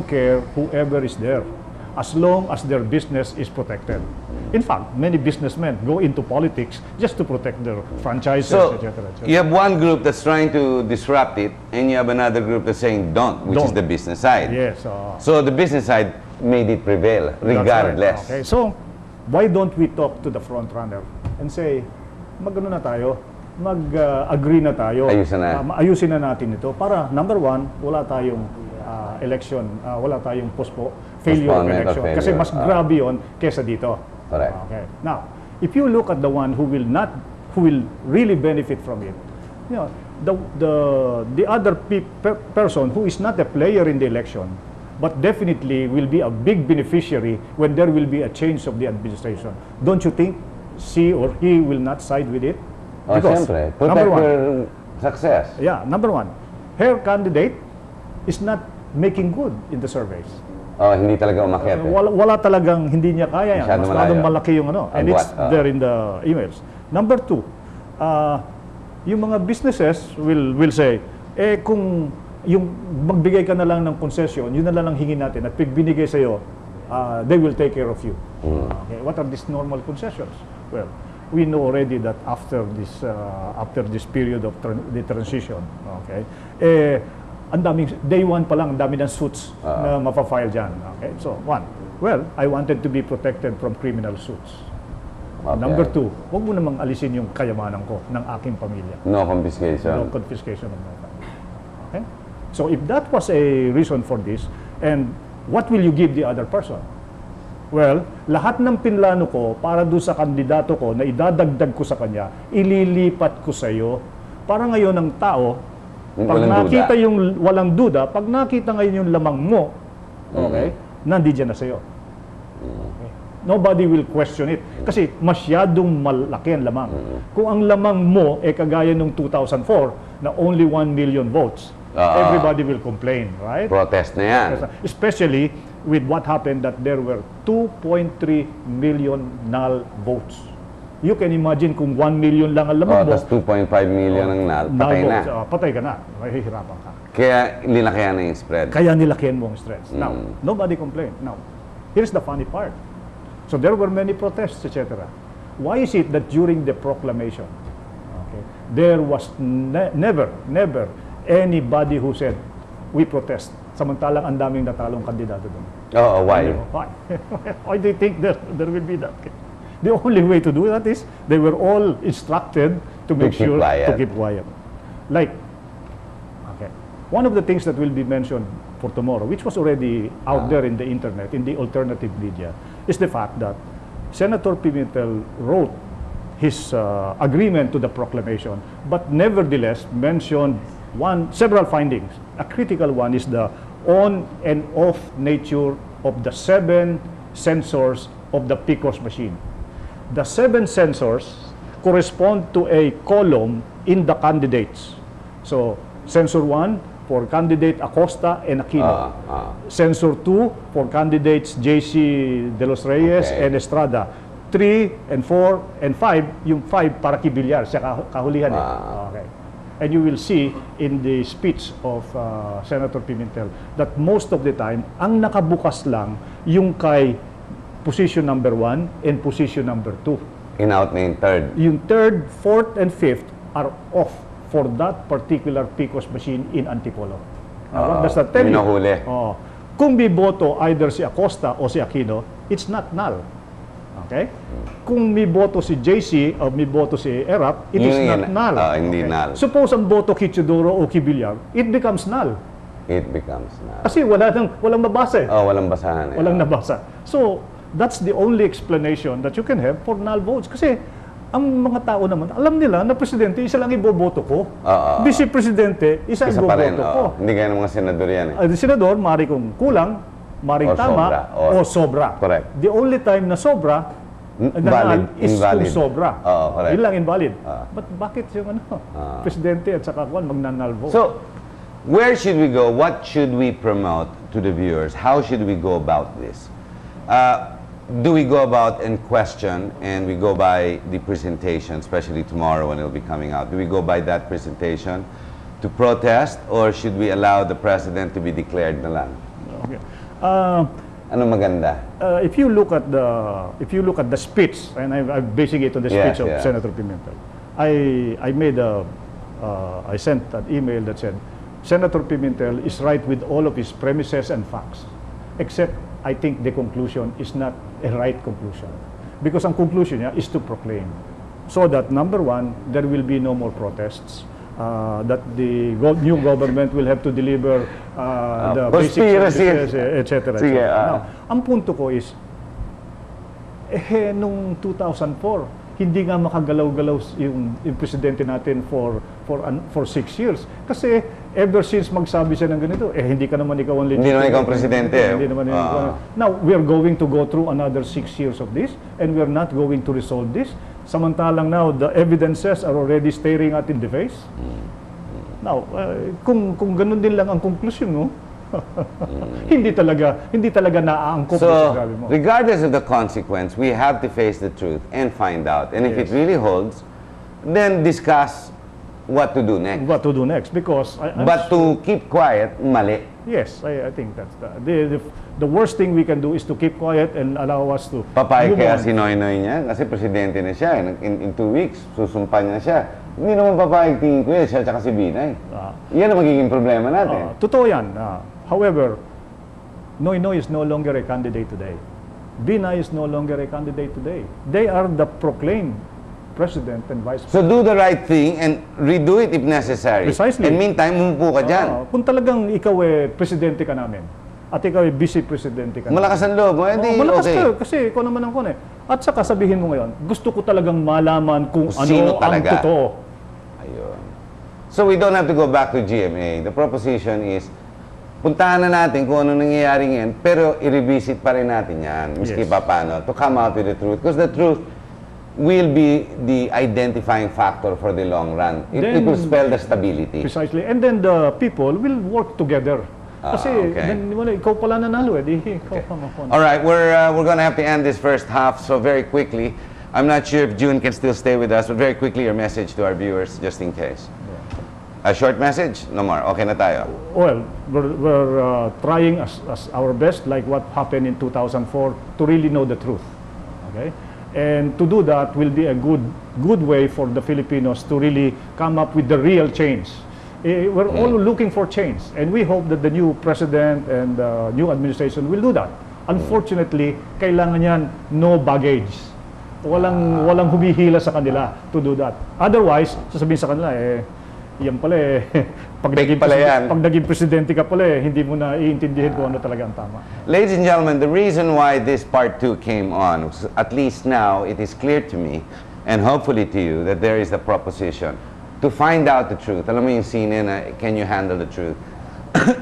care whoever is there, as long as their business is protected. In fact, many businessmen go into politics just to protect their franchises, So, etc. you have one group that's trying to disrupt it, and you have another group that's saying don't, which is the business side. Yes. So the business side made it prevail, regardless. Right. Okay, so why don't we talk to the front runner and say, mag-ano na tayo, mag-agree na tayo. Ayusin na natin ito para, number one, wala tayong election, wala tayong failure of election. Kasi mas grabe yun kesa dito. Correct. Okay. Now, if you look at the one who will really benefit from it, you know, the other person who is not a player in the election, but definitely will be a big beneficiary when there will be a change of the administration. Don't you think she or he will not side with it? Because, number one, success. Yeah, number one, her candidate is not making good in the surveys. Hindi talaga umakyat. Wala talagang hindi niya kaya yan. Masyadong malaki yung ano. And it's there in the emails. Number two, yung mga businesses will say, kung yung magbigay ka na lang ng concession, yun na lang hingin natin. At pag binigay sa'yo, they will take care of you. Okay. What are these normal concessions? Well, we know already that after this period of the transition, okay, ang daming, day one pa lang, ang dami ng suits na mapafile dyan. Okay? So, one, well, I wanted to be protected from criminal suits. Okay. Number two, huwag mo namang alisin yung kayamanan ko ng aking pamilya. No confiscation. No confiscation of my family. Okay? So, if that was a reason for this, and what will you give the other person? Well, lahat ng pinlano ko para doon sa kandidato ko na idadagdag ko sa kanya, ililipat ko sa iyo para ngayon ng tao, pag nakita yung walang duda, pag nakita ngayon yung lamang mo, okay, nandiyan na sa'yo. Okay. Nobody will question it. Kasi masyadong malaki ang lamang. Kung ang lamang mo, kagaya nung 2004, na only 1 million votes, everybody will complain, right? Protest na yan. Especially with what happened that there were 2.3 million null votes. You can imagine kung 1 million lang ang lamang mo. Tapos 2.5 million ang null, patay na. Patay ka na. Mahihirapan ka. Kaya nilakyan na yung spread. Kaya nilakyan mo ang spreads. Now, nobody complained. Now, here's the funny part. So there were many protests, etc. Why is it that during the proclamation, okay, there was never anybody who said, we protest. Samantalang ang daming natalong kandidato doon. Why? Why do you think there will be that? The only way to do that is they were all instructed to make sure to keep quiet. Like, okay, one of the things that will be mentioned for tomorrow, which was already out there in the internet, in the alternative media, is the fact that Senator Pimentel wrote his agreement to the proclamation, but nevertheless mentioned several findings. A critical one is the on and off nature of the 7 sensors of the PCOS machine. The 7 sensors correspond to a column in the candidates. So, sensor 1 for candidate Acosta and Aquino. Sensor 2 for candidates JC De Los Reyes and Estrada. 3 and 4 and 5, yung 5 para kay Villar, siya kahulihan. Okay. And you will see in the speech of Senator Pimentel that most of the time, ang nakabukas lang yung kay position number 1 and position number 2. In-out na yung third. Yung third, fourth, and fifth are off for that particular PCOS machine in Antipolo. What does that tell you? Kung may boto either si Acosta o si Aquino, it's not null. Okay? Kung may boto si JC o may boto si Erap, it is not null. Hindi null. Suppose ang boto kay Chidoro o kay Villar, it becomes null. It becomes null. Kasi walang mabasa eh. Walang basahan. Walang nabasa. So, that's the only explanation that you can have for null votes. Kasi ang mga tao naman, alam nila na presidente, isa lang iboboto ko. Vice presidente, isa iboboto ko. Hindi gaya ng mga senador yan eh. Senador, mari kung kulang, maring tama, o sobra. Correct. The only time na sobra, is kung sobra. Yun lang invalid. But bakit yung presidente at saka kuwan magnanal vote? So, where should we go? What should we promote to the viewers? How should we go about this? Do we go about and question, and we go by the presentation, especially tomorrow when it'll be coming out? Do we go by that presentation to protest, or should we allow the president to be declared na lang? Okay. Uh, Ano maganda? if you look at the speech, and I'm basing it on the speech of yes. Senator Pimentel, I sent an email that said, Senator Pimentel is right with all of his premises and facts, except I think the conclusion is not a right conclusion. Because ang conclusion niya is to proclaim. So that, number one, there will be no more protests. That the new government will have to deliver the basic services, etc. Now, ang punto ko is, nung 2004, hindi nga makagalaw-galaw yung presidente natin for 6 years. Kasi ever since magsabi siya ng ganito, hindi ka naman ikaw ang legitimate. Hindi naman ikaw ang presidente. Hindi naman Now, we are going to go through another 6 years of this, and we are not going to resolve this. Samantalang now, the evidences are already staring at in the face. Now, kung ganun din lang ang conclusion mo, hindi talaga naaangkop So, sa sabi mo. regardless of the consequence, we have to face the truth and find out. And if it really holds, then discuss what to do next. What to do next? Because But to keep quiet, mali. yes, I think that's the worst thing we can do is to keep quiet and allow us to Papayag move kaya on. si Noynoy niya, kasi presidente na siya. In 2 weeks, susumpan niya siya. Hindi naman papayag tingin ko siya at si Binay. Yan ang magiging problema natin. Totoo yan. However, Noynoy is no longer a candidate today. Binay is no longer a candidate today. They are the proclaimed president and vice So president. do the right thing and redo it if necessary. Precisely. And meantime, umupo ka dyan. Kung talagang ikaw presidente ka namin, at ikaw vice presidente ka Malakas ang loob mo, hindi malakas okay. ka, kasi ikaw naman ang kun At saka sabihin mo ngayon, gusto ko talagang malaman kung Sino ano ang talaga. totoo. Ayun. So we don't have to go back to GMA. The proposition is, puntahan na natin kung ano nangyayari ngayon, pero i-revisit pa rin natin yan, miski Yes. pa paano, to come out with the truth. Because the truth will be the identifying factor for the long run. It will spell the stability. Precisely. And then the people will work together. Kasi okay. ikaw pala nanalo ikaw pa makon. All right, we're going to have to end this first half, so very quickly. I'm not sure if June can still stay with us, but very quickly your message to our viewers, just in case. A short message? No more. Okay na tayo. Well, we're trying as our best, like what happened in 2004, to really know the truth. Okay? And to do that will be a good way for the Filipinos to really come up with the real change. We're all looking for change, and we hope that the new president and the new administration will do that. Unfortunately, kailangan yan no baggage. Walang humihila sa kanila to do that. Otherwise, sasabihin sa kanila, yan pala pag naging presidente ka pala hindi mo na iintindihin kung ano talaga ang tama. Ladies and gentlemen, the reason why this part 2 came on, at least now it is clear to me, and hopefully to you, that there is a proposition to find out the truth. Alam mo yung scene can you handle the truth?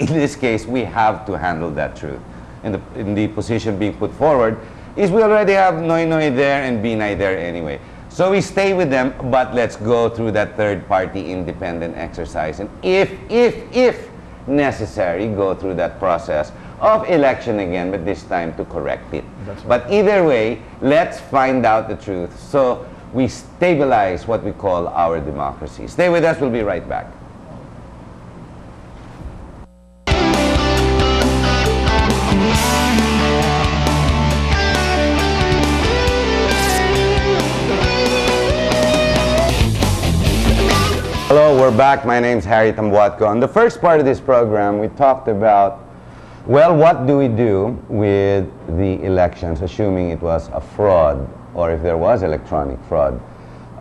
In this case, we have to handle that truth. In the position being put forward is we already have Noynoy there and Binay there anyway. So we stay with them, but let's go through that third-party independent exercise. And if necessary, go through that process of election again, but this time to correct it. That's right. But either way, let's find out the truth. So we stabilize what we call our democracy. Stay with us, we'll be right back. Hello, we're back. My name's Harry Tambuatco. On the first part of this program, we talked about, well, what do we do with the elections, assuming it was a fraud, or if there was electronic fraud.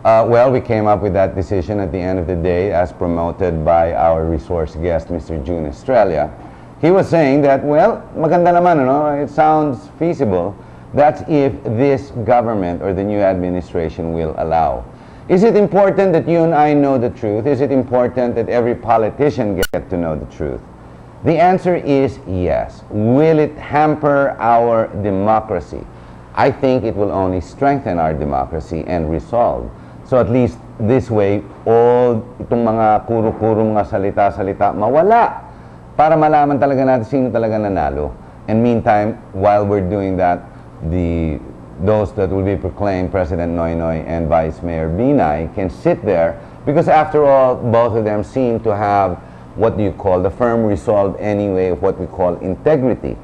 Well, we came up with that decision at the end of the day, as promoted by our resource guest, Mr. June Estrella. He was saying that, well, maganda naman, it sounds feasible. That's if this government or the new administration will allow. Is it important that you and I know the truth? Is it important that every politician get to know the truth? The answer is yes. Will it hamper our democracy? I think it will only strengthen our democracy and resolve. So at least this way, all itong mga kuro-kuro mga salita-salita mawala para malaman talaga natin sino talaga nanalo. And meantime, while we're doing that, those that will be proclaimed President Noynoy and Vice Mayor Binay can sit there because after all, both of them seem to have what do you call, the firm resolved anyway of what we call integrity.